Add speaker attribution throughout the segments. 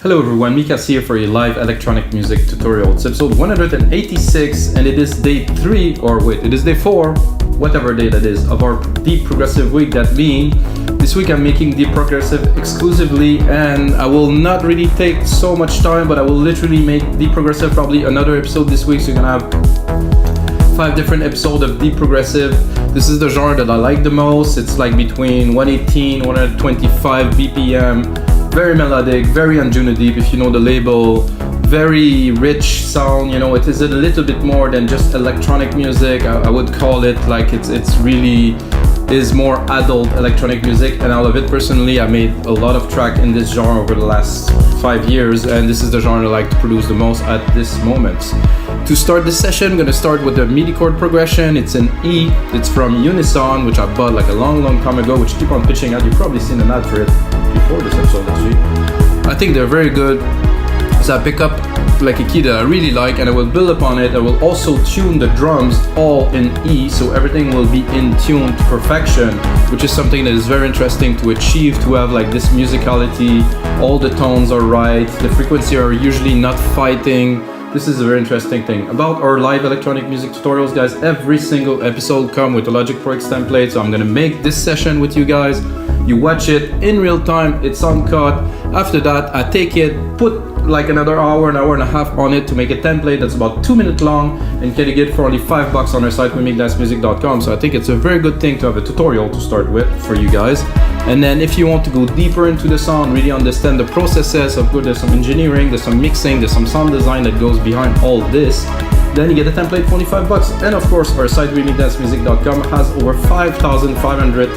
Speaker 1: Hello everyone, Mikas here for a live electronic music tutorial. It's episode 186 and it is day 3, or wait, it is day 4, whatever day that is, of our deep progressive week. That being, this week I'm making deep progressive exclusively, and I will not really take so much time, but I will literally make deep progressive probably another episode this week, so you're gonna have 5 different episodes of deep progressive. This is the genre that I like the most. It's like between 118, 125 BPM. Very melodic, very Unison deep, if you know the label. Very rich sound, you know, it is a little bit more than just electronic music. I would call it like it's really is more adult electronic music, and I love it personally. I made a lot of track in this genre over the last 5 years, and this is the genre I like to produce the most at this moment. To start this session, I'm gonna start with the MIDI chord progression. It's an E, it's from Unison, which I bought like a long time ago, which keep on pitching out. You've probably seen an ad for it before this episode actually. I think they're very good. So I pick up like a key that I really like, and I will build upon it. I will also tune the drums all in E, so everything will be in tune to perfection, which is something that is very interesting to achieve, to have like this musicality. All the tones are right, the frequency are usually not fighting. This is a very interesting thing about our live electronic music tutorials, guys. Every single episode come with a Logic Pro X template, so I'm gonna make this session with you guys. You watch it in real time, it's uncut. After that, I take it, put like another hour and a half on it to make a template that's about 2 minutes long, and get it for only $5 on our site, wemake-music.com. So I think it's a very good thing to have a tutorial to start with for you guys. And then if you want to go deeper into the sound, really understand the processes of good, there's some engineering, there's some mixing, there's some sound design that goes behind all this, then you get a template for only $5. And of course, our site, wemake-music.com, has over 5,500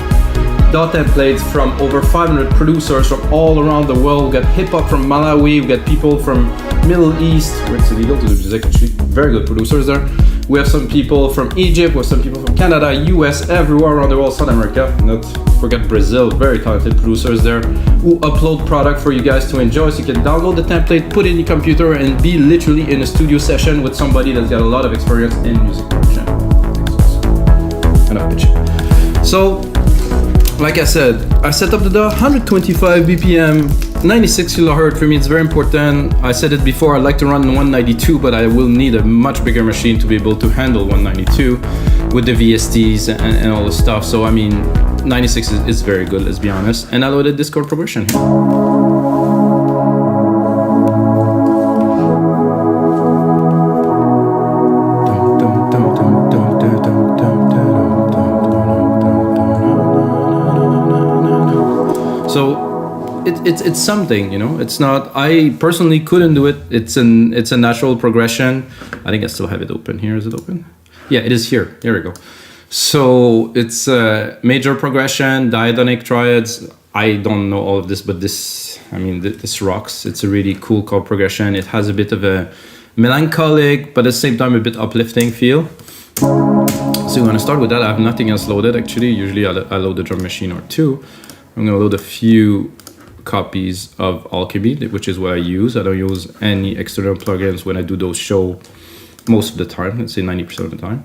Speaker 1: templates from over 500 producers from all around the world. We got hip hop from Malawi, we got people from Middle East, where it's illegal to do music actually, very good producers there. We have some people from Egypt, we have some people from Canada, US, everywhere around the world, South America, not forget Brazil, very talented producers there who upload product for you guys to enjoy, so you can download the template, put it in your computer, and be literally in a studio session with somebody that's got a lot of experience in music production. Enough bitch. So, like I said, I set up the DAW 125 BPM, 96 kHz. For me, it's very important. I said it before, I like to run 192, but I will need a much bigger machine to be able to handle 192 with the VSTs and all the stuff. So, I mean, 96 is very good, let's be honest. And I loaded this chord progression here. So it's something, you know. It's not, I personally couldn't do it. It's a natural progression. I think I still have it open here. Is it open? Yeah, it is here. Here we go. So it's a major progression, diatonic triads. I don't know all of this, but this, I mean, this rocks. It's a really cool chord progression. It has a bit of a melancholic, but at the same time a bit uplifting feel. So we're gonna start with that. I have nothing else loaded actually. Usually I load the drum machine or two. I'm gonna load a few copies of Alchemy, which is what I use. I don't use any external plugins when I do those show most of the time, let's say 90% of the time.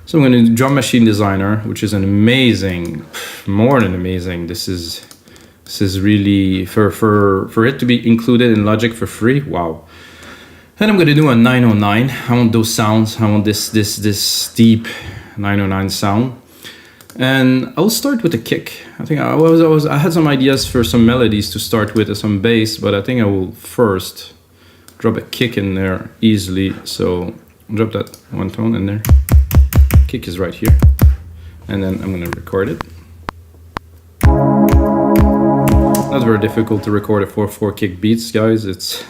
Speaker 1: So I'm gonna do Drum Machine Designer, which is an amazing, more than amazing. This is really, for it to be included in Logic for free, wow. And I'm gonna do a 909. I want those sounds, I want this deep 909 sound. And I'll start with a kick. I think I had some ideas for some melodies to start with and some bass, but I think I will first drop a kick in there easily. So drop that one tone in there. Kick is right here. And then I'm gonna record it. Not very difficult to record a 4/4 kick beats, guys. It's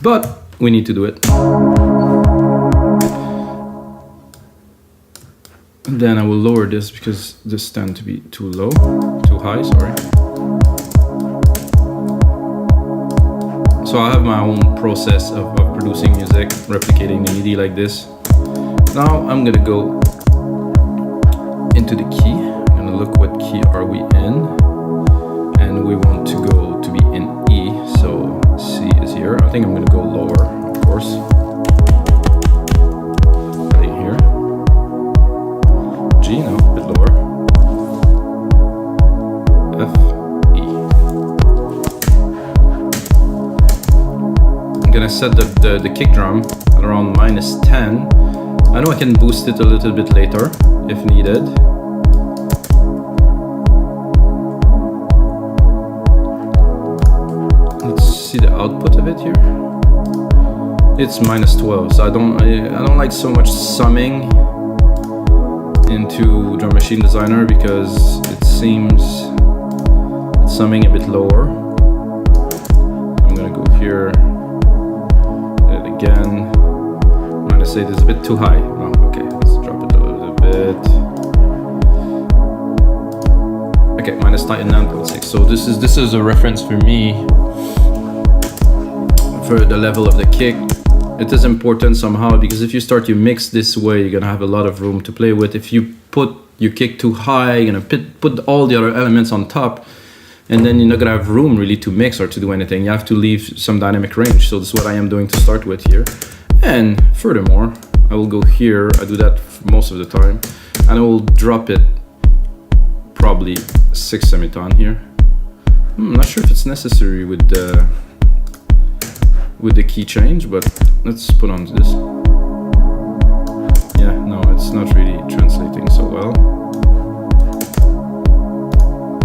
Speaker 1: but we need to do it. And then I will lower this because this tends to be too low, too high, sorry. So I have my own process of producing music, replicating the MIDI like this. Now I'm gonna go into the key. I'm gonna look what key are we in. And we want to go to be in E, so C is here. I think I'm gonna go lower, of course. G, no, a bit lower. F, E. gonna set the kick drum at around -10. I know I can boost it a little bit later if needed. Let's see the output of it here. It's -12, so I don't like so much summing into Drum Machine Designer because it seems it's summing a bit lower. I'm gonna go here, and again, -8 is a bit too high. Oh, okay, let's drop it a little bit. Okay, -9.6. So this is a reference for me for the level of the kick. It is important somehow because if you start your mix this way, you're gonna have a lot of room to play with. If you put your kick too high, you're gonna put all the other elements on top, and then you're not gonna have room really to mix or to do anything. You have to leave some dynamic range. So this is what I am doing to start with here. And furthermore, I will go here. I do that most of the time, and I will drop it probably 6 semitone here. I'm not sure if it's necessary with the key change, but let's put on this. Yeah, no, it's not really translating so well.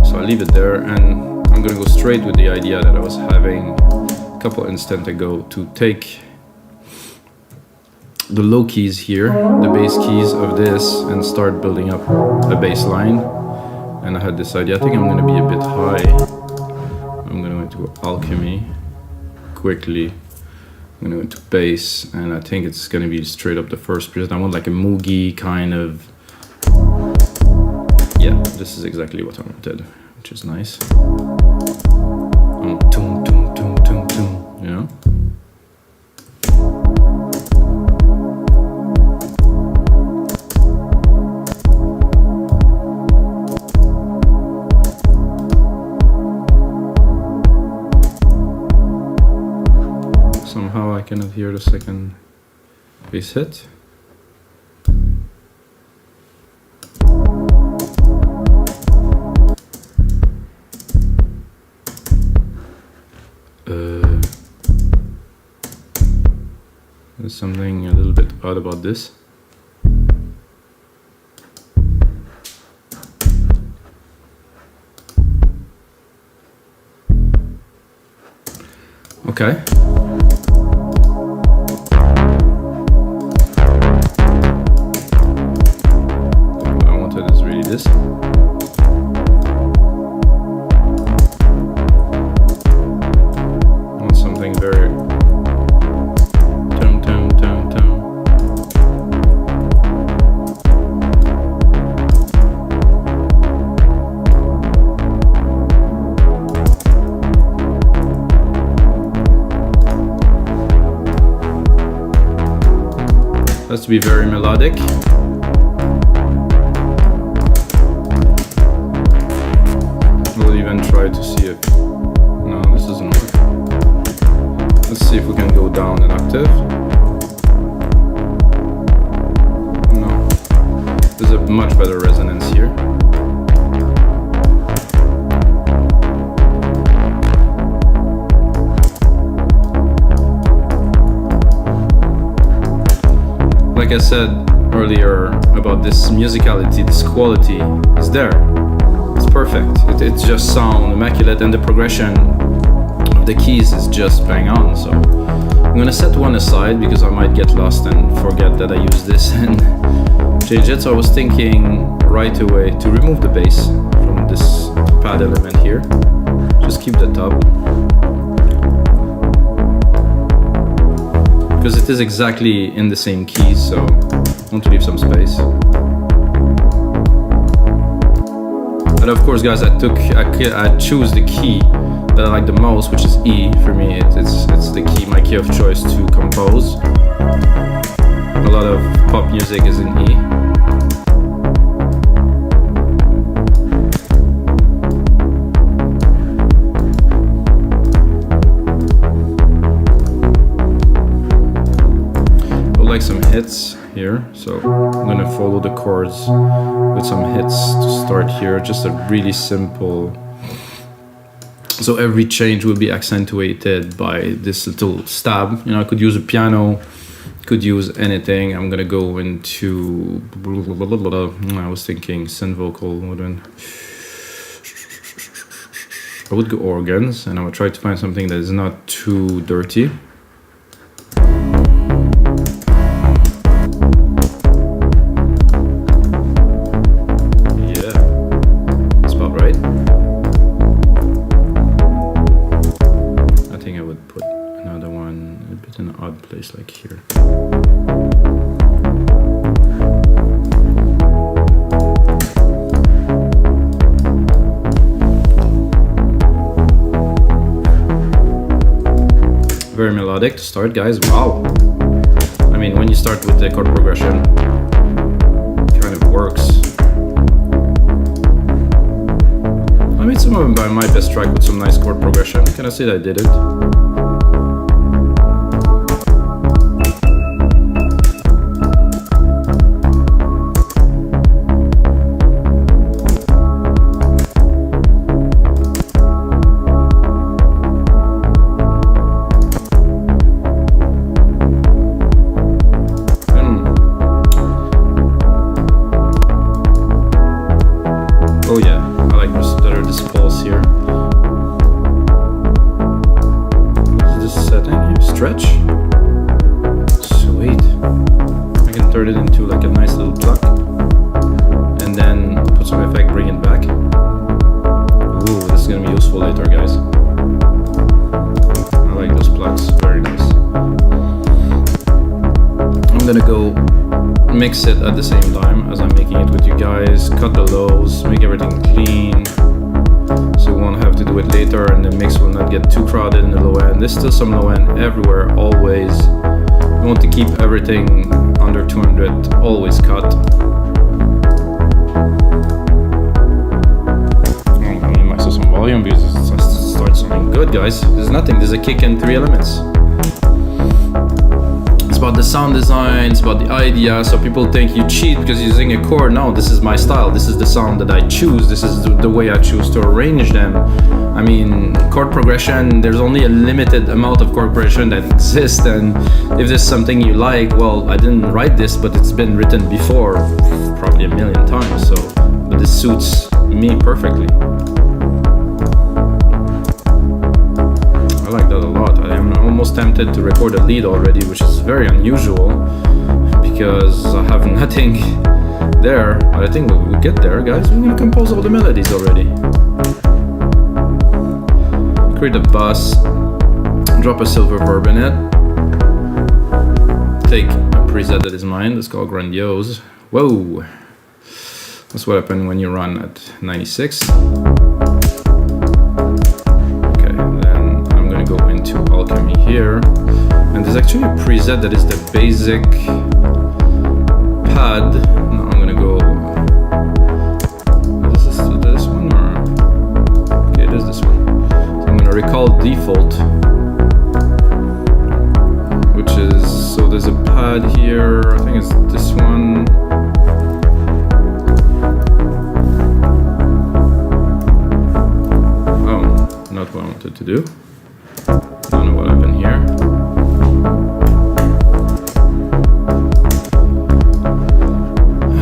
Speaker 1: So I leave it there, and I'm gonna go straight with the idea that I was having a couple instants ago to take the low keys here, the bass keys of this, and start building up a bass line. And I had this idea, I think I'm gonna be a bit high. I'm gonna go into alchemy quickly. I'm gonna go into bass, and I think it's gonna be straight up the first preset. I want like a moogie kind of. Yeah, this is exactly what I wanted, which is nice. Toom, toom, toom, toom, toom, you know? Somehow I cannot hear the second bass hit. There's something a little bit odd about this. Okay. This. I want something very tom tom tom tom. Has to be very melodic. We'll even try to see if... No, this doesn't work. Let's see if we can go down an octave. No. There's a much better resonance here. Like I said earlier about this musicality, this quality is there. Perfect. It's just sound immaculate, and the progression of the keys is just bang on. So I'm gonna set one aside because I might get lost and forget that I use this and change it. So I was thinking right away to remove the bass from this pad element here. Just keep the top, because it is exactly in the same keys, so I want to leave some space. And of course, guys, I choose the key that I like the most, which is E. For me, it's the key, my key of choice to compose. A lot of pop music is in E. I like some hits here, so I'm gonna follow the chords with some hits to start here. Just a really simple So every change will be accentuated by this little stab. You know, I could use a piano, could use anything. I'm gonna go into, I was thinking synth vocal. I would go organs, and I would try to find something that is not too dirty. Place like here. Very melodic to start, guys. Wow. I mean, when you start with the chord progression, it kind of works. I made some of my best track with some nice chord progression. Can I say that I did it? Oh yeah, I like this pulse here. What is this setting here? Stretch? Sweet. I can turn it into like a nice little pluck. And then put some effect, bring it back. Ooh, this is gonna be useful later, guys. I like those plucks, very nice. I'm gonna go mix it at the same time as I'm making it with you guys, cut the lows, make everything clean, so we won't have to do it later and the mix will not get too crowded in the low end. There's still some low end everywhere, always. We want to keep everything under 200, always cut. I'm gonna mix up some volume because it starts sounding good, guys. There's nothing, there's a kick and 3 elements. About the sound design, it's about the idea. So people think you cheat because you're using a chord. No, this is my style. This is the sound that I choose. This is the way I choose to arrange them. I mean, chord progression, there's only a limited amount of chord progression that exists, and if there's something you like, well, I didn't write this, but it's been written before, probably a million times. So, but this suits me perfectly. I like that a lot. I am almost tempted to record a lead already, which is very unusual because I have nothing there. But I think we'll get there, guys. We're gonna compose all the melodies already. Create a bus, drop a silver verb in it, take a preset that is mine. It's called Grandiose. Whoa! That's what happens when you run at 96. Go into Alchemy here, and there's actually a preset that is the basic pad. No, I'm gonna go. Is this one or? Okay, it is this one. So I'm gonna recall default, which is, so there's a pad here. I think it's this one. Oh, not what I wanted to do. I don't know what happened here.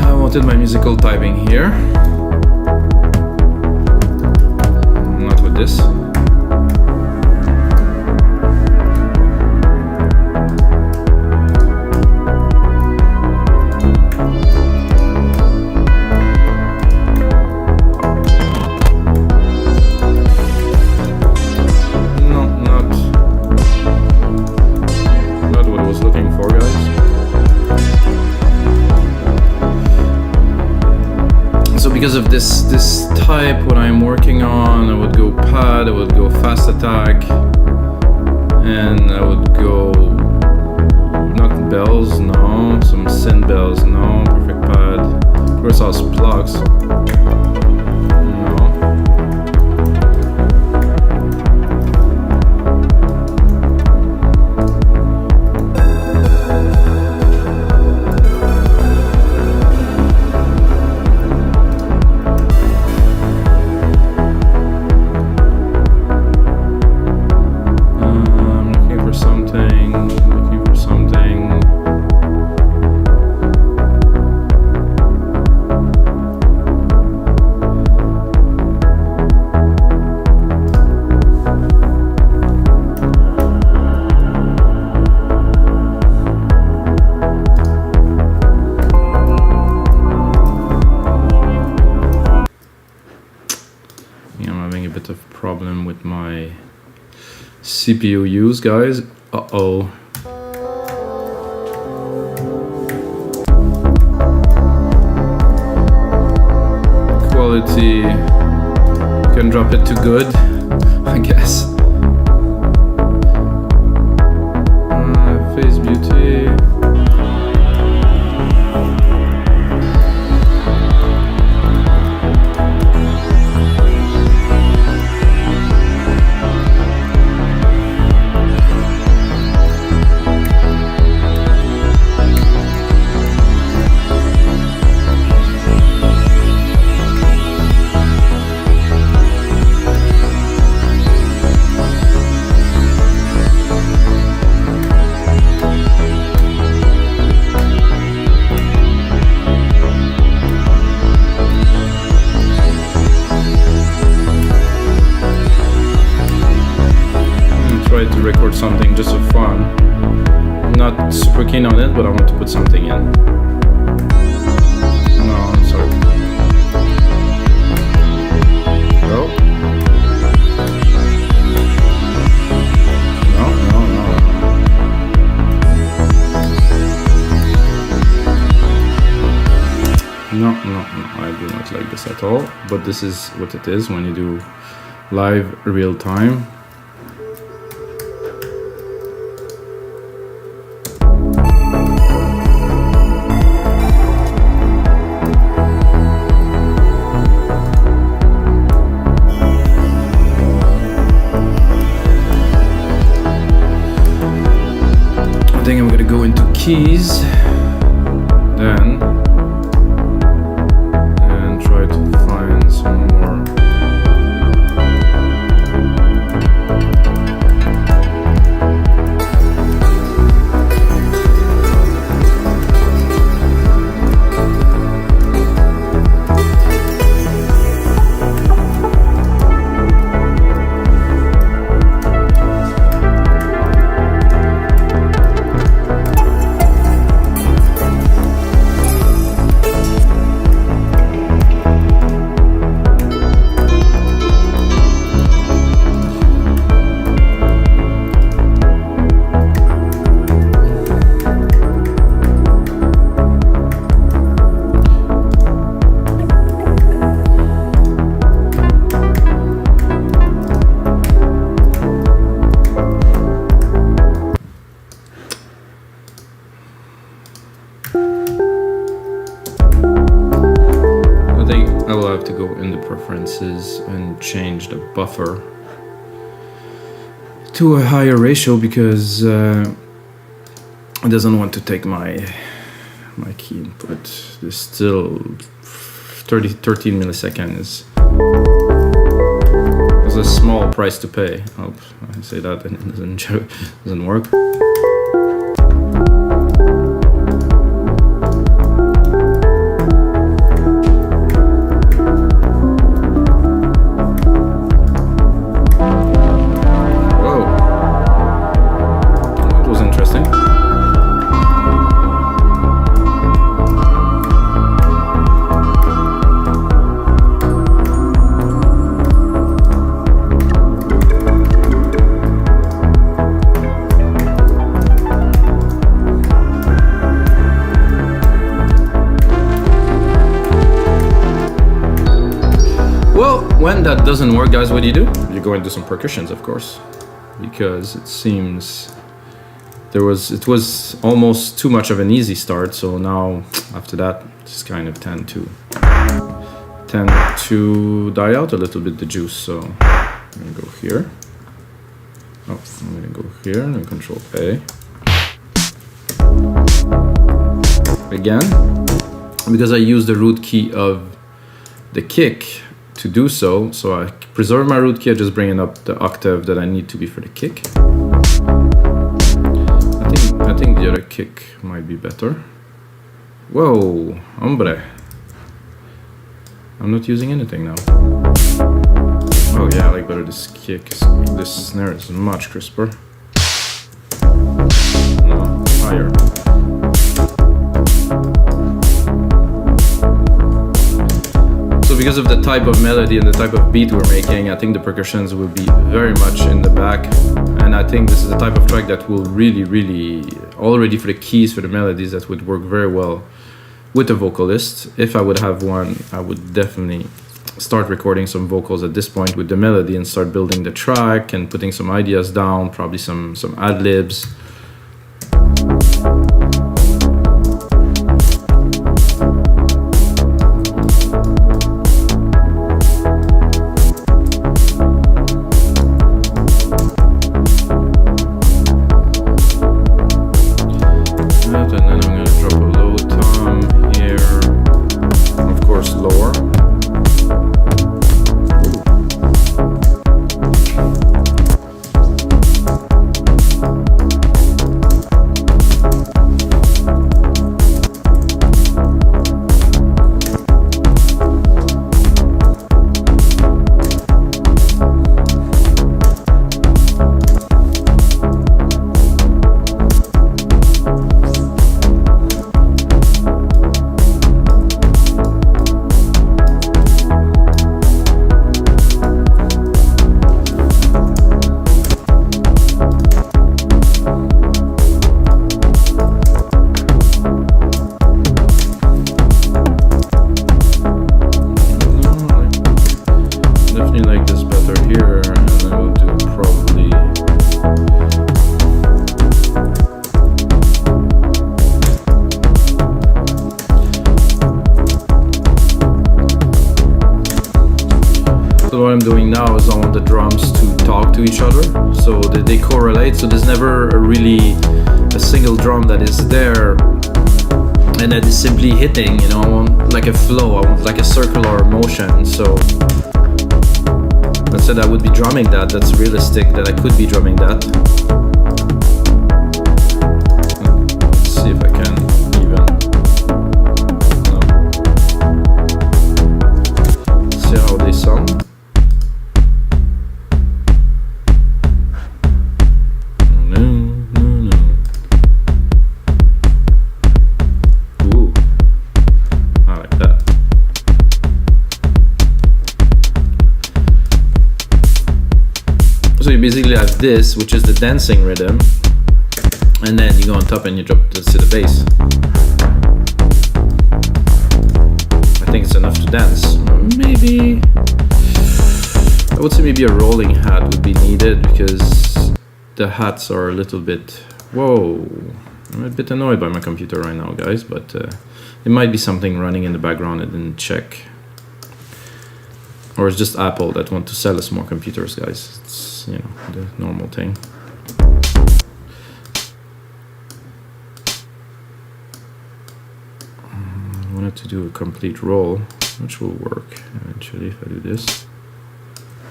Speaker 1: I wanted my musical typing here. Not with this. Because of this type, what I'm working on, I would go pad, I would go fast attack, and I would go not bells, no, some synth bells, no, perfect pad, Versailles plugs, no. CPU use, guys. Uh-oh. Quality, can drop it to good, I guess. Phase beauty. To record something just for fun. I'm not super keen on it, but I want to put something in. No, I'm sorry. No. No. No, I do not like this at all. But this is what it is when you do live real time. I think I'm gonna go into keys then and try to find some more. To go in the preferences and change the buffer to a higher ratio because it doesn't want to take my key input. There's still 13 milliseconds is a small price to pay. Oh, I say that and it doesn't work. When that doesn't work, guys, what do? You go and do some percussions, of course, because it seems it was almost too much of an easy start. So now after that, just kind of tend to die out a little bit, the juice. So I'm gonna go here. Oh, I'm gonna go here and Control A again, because I use the root key of the kick to do so. So I preserve my root key, I just bring it up the octave that I need to be for the kick. I think the other kick might be better. Whoa, hombre. I'm not using anything now. Oh yeah, I like better this kick. This snare is much crisper. No, higher. So because of the type of melody and the type of beat we're making, I think the percussions will be very much in the back. And I think this is the type of track that will really, already for the keys, for the melodies, that would work very well with a vocalist. If I would have one, I would definitely start recording some vocals at this point with the melody and start building the track and putting some ideas down, probably some ad-libs. So what I'm doing now is I want the drums to talk to each other, so that they correlate. So there's never a single drum that is there and that is simply hitting, you know. I want like a flow, I want like a circular motion. So let's say I would be drumming that, that's realistic that I could be drumming that. Let's see if I can even, no. See how they sound. So you basically have this, which is the dancing rhythm, and then you go on top and you drop to the bass. I think it's enough to dance. Maybe I would say maybe a rolling hat would be needed, because the hats are a little bit, whoa, I'm a bit annoyed by my computer right now, guys, but it might be something running in the background I didn't check. Or it's just Apple that want to sell us more computers, guys. It's, you know, the normal thing. I wanted to do a complete roll, which will work eventually if I do this.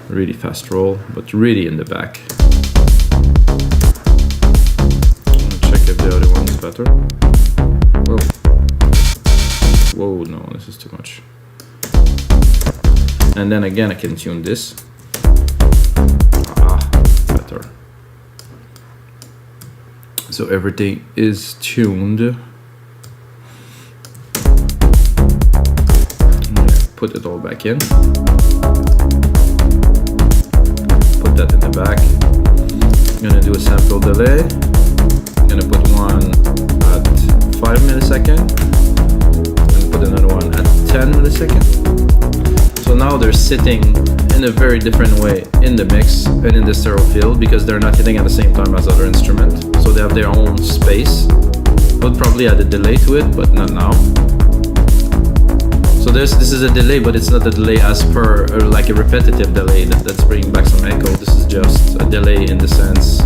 Speaker 1: Really fast roll, but really in the back. I'm gonna check if the other one is better. Whoa. Whoa, no, this is too much. And then again I can tune this. Better. So everything is tuned. Put it all back in. Put that in the back. I'm gonna do a sample delay. I'm gonna put one at 5 milliseconds. I'm gonna put another one at 10 milliseconds. So now they're sitting in a very different way in the mix and in the stereo field, because they're not hitting at the same time as other instruments. So they have their own space. We'll probably add a delay to it, but not now. So this is a delay, but it's not a delay as per, or like a repetitive delay that's bringing back some echo. This is just a delay in the sense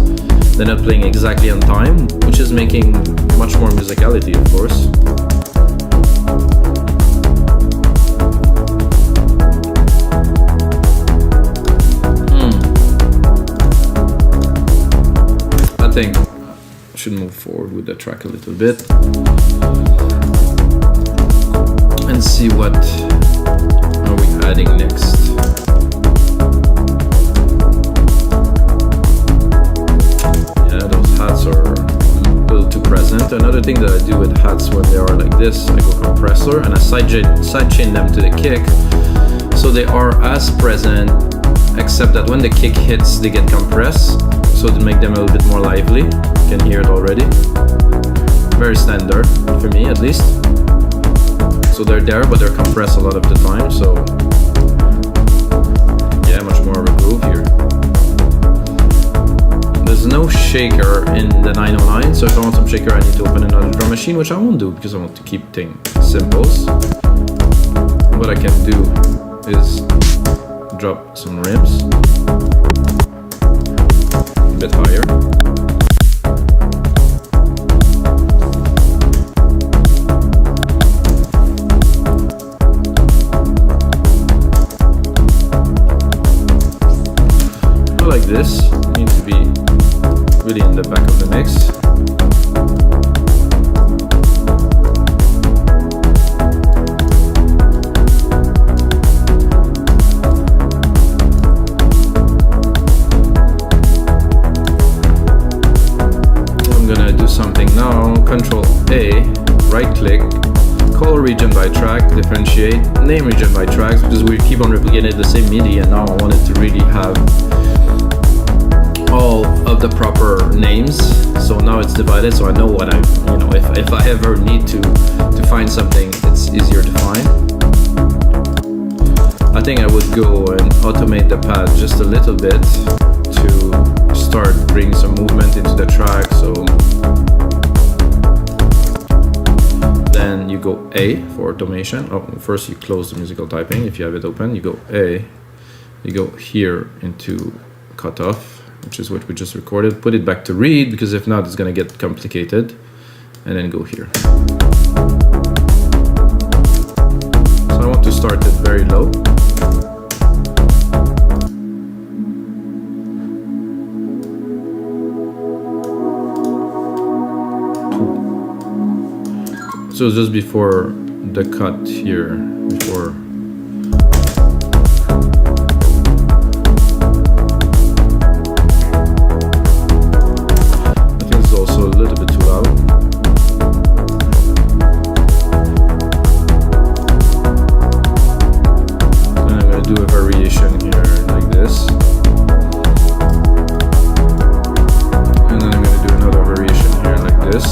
Speaker 1: they're not playing exactly on time, which is making much more musicality, of course. I think I should move forward with the track a little bit and see what are we adding next. Yeah, those hats are a little too present. Another thing that I do with hats when they are like this, I go compressor and I sidechain them to the kick, So they are as present, except that when the kick hits, they get compressed, so to make them a little bit more lively. You can hear it already. Very standard, for me at least. So they're there, but they're compressed a lot of the time, so yeah, much more of a groove here. There's no shaker in the 909, so if I want some shaker I need to open another drum machine, which I won't do because I want to keep things simples. What I can do is drop some rims a bit higher. Like this, need to be really in the back of the mix. I'm gonna do something now. Control A, right click, call region by track, differentiate, name region by tracks, because we keep on replicating the same MIDI, and now I wanted to really have all of the proper names. So now it's divided, so I know what I'm, if I ever need to find something, it's easier to find. I think I would go and automate the pad just a little bit to start bringing some movement into the track. So then you go A for automation. Oh, first you close the musical typing if you have it open. You go A, you go here into cutoff, which is what we just recorded. Put it back to read, because if not, it's gonna get complicated. And then go here. So I want to start it very low. So just before the cut here, before. Also a little bit too loud. And I'm going to do a variation here like this. And then I'm going to do another variation here like this.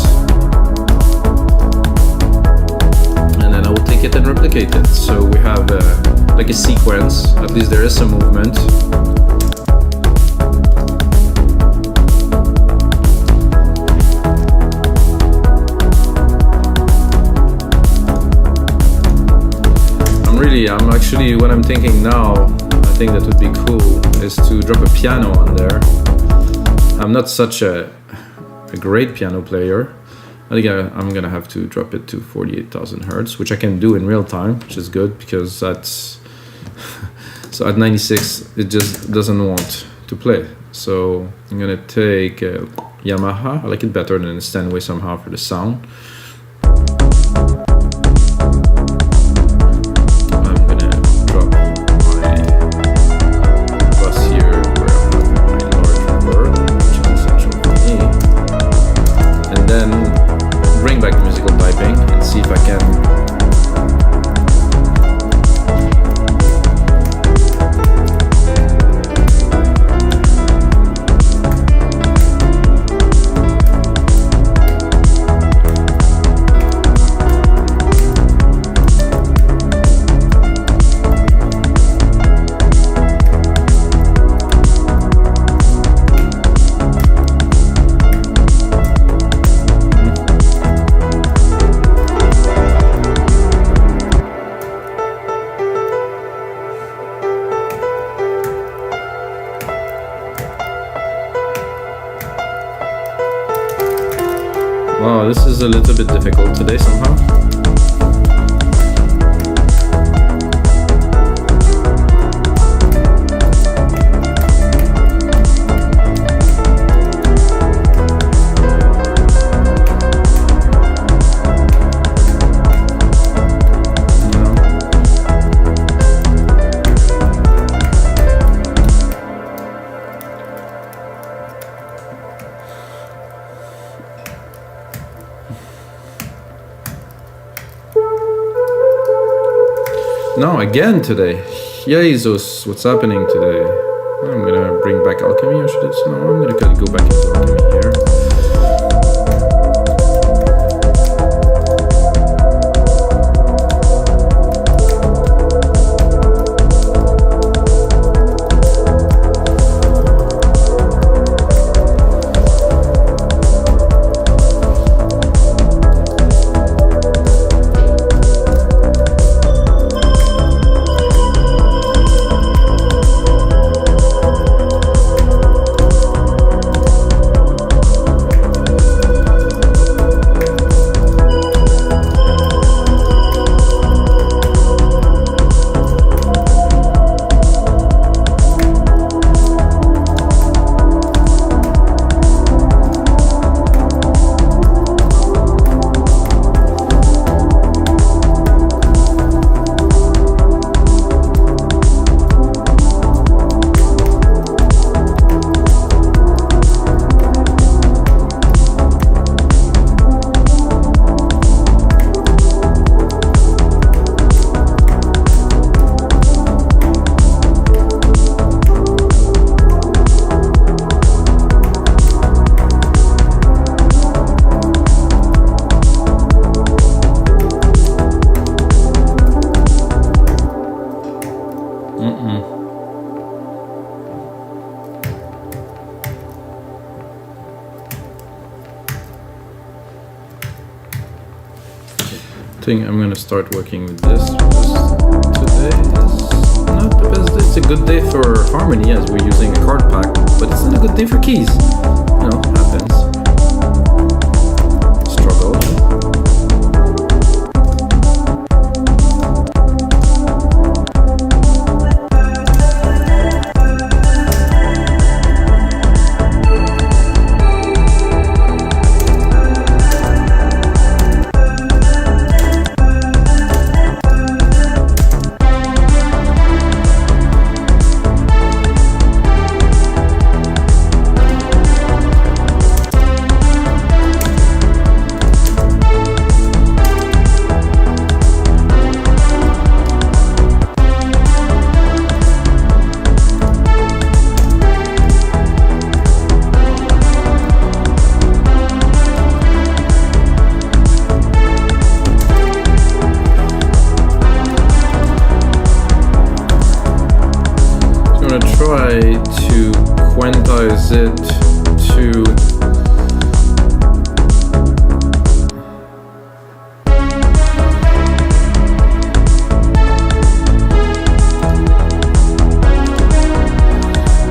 Speaker 1: And then I will take it and replicate it. So we have like a sequence, at least there is some movement. I'm actually, what I'm thinking now, I think that would be cool, is to drop a piano on there. I'm not such a great piano player. I think I'm gonna have to drop it to 48,000 hertz, which I can do in real time, which is good, because that's so at 96 it just doesn't want to play. So I'm gonna take Yamaha. I like it better than a Steinway somehow for the sound. Wow, this is a little bit difficult today somehow. No, again today. Jesus, what's happening today? I'm gonna bring back alchemy, or should I just, no, I'm gonna go back into alchemy here. I'm gonna start working with this today is not the best day. It's a good day for harmony as we're using a chord pack, but it's not a good day for keys. You know, happens. Struggle.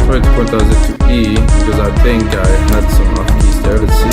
Speaker 1: Try to quantize it to E because I think I had some off keys there. Let's see.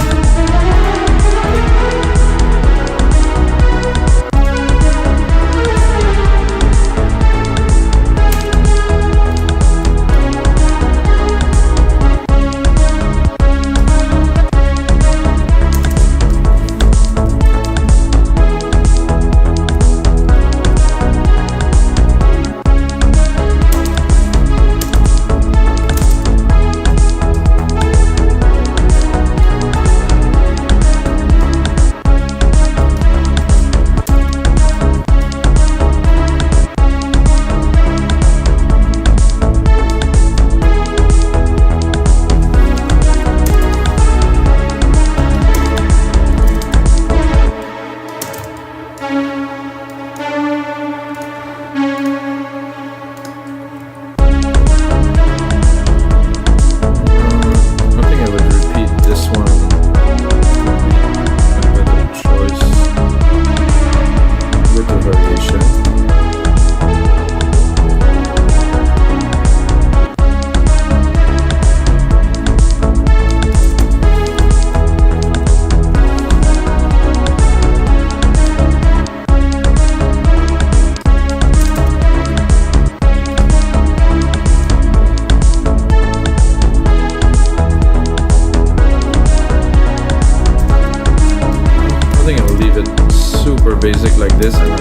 Speaker 1: Basic like this and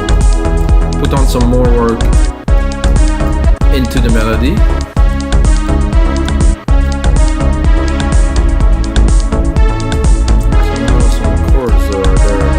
Speaker 1: put on some more work into the melody. Some chords are there.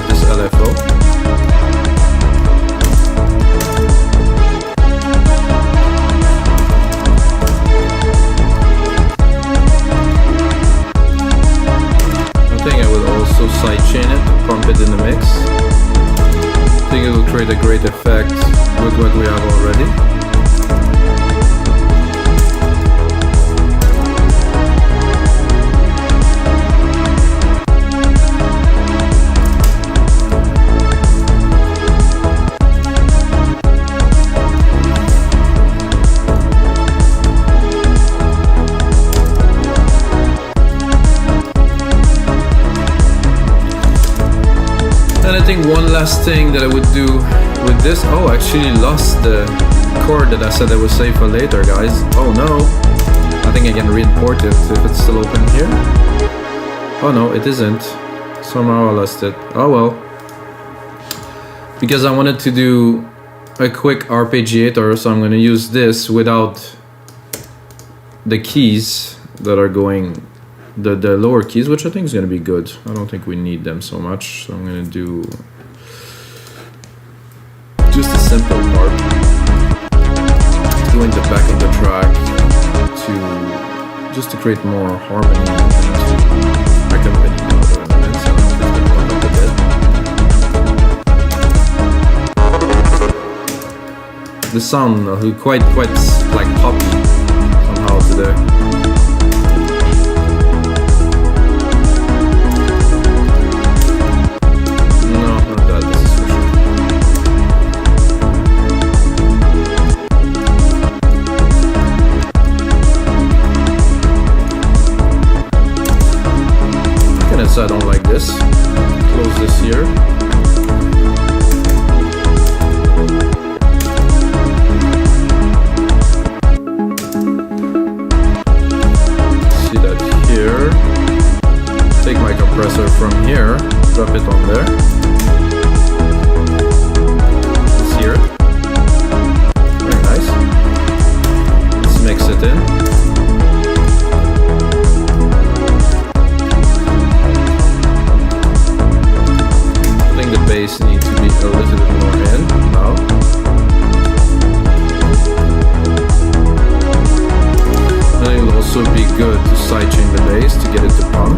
Speaker 1: this LFO. I think I will also sidechain it, pump it in the mix. I think it will create a great effect with what we have already. And I think one last thing that I would do with this, oh, I actually lost the chord that I said I would save for later, guys. Oh no, I think I can re-import it if it's still open here. Oh no, it isn't. Somehow I lost it. Oh well. Because I wanted to do a quick arpeggiator, so I'm going to use this without the keys that are going, the lower keys, which I think is going to be good. I don't think we need them so much, so I'm going to do just a simple part, doing the back of the track to just to create more harmony and accompany other elements. And I'm just going to warm up a bit. The sound quite like poppy somehow today. I don't like this. Close this here. See that here. Take my compressor from here, drop it on there. Let's hear it. Very nice. Let's mix it in. Bass need to be a little bit more in now. And it will also be good to sidechain the bass to get it to pump.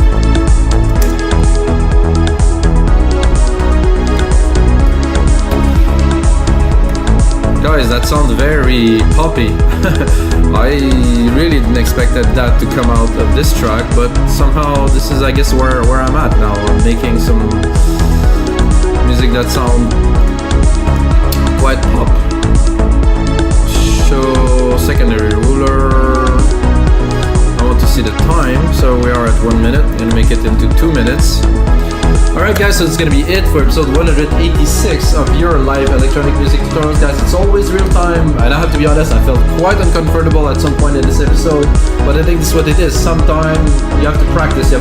Speaker 1: Guys, that sounds very poppy. I really didn't expect that to come out of this track, but somehow this is, I guess, where I'm at now. I'm making some music that sound quite pop. Show secondary ruler. I want to see the time, so we are at 1 minute. I'm gonna make it into 2 minutes. Alright guys, so it's gonna be it for episode 186 of your live electronic music tutorials. Guys, it's always real time, and I have to be honest, I felt quite uncomfortable at some point in this episode, but I think this is what it is. Sometimes you have to practice,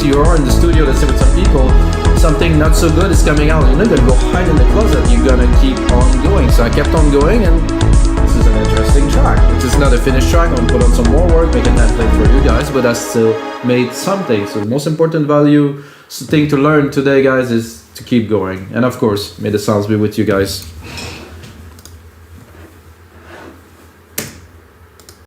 Speaker 1: you are in the studio, let's say with some people, something not so good is coming out, you're not gonna go hide in the closet, you're gonna keep on going. So I kept on going, and this is an interesting track. It is not a finished track, I'm gonna put on some more work, make a template for you guys, but I still made something. So the most important thing to learn today, guys, is to keep going. And of course, may the sounds be with you guys.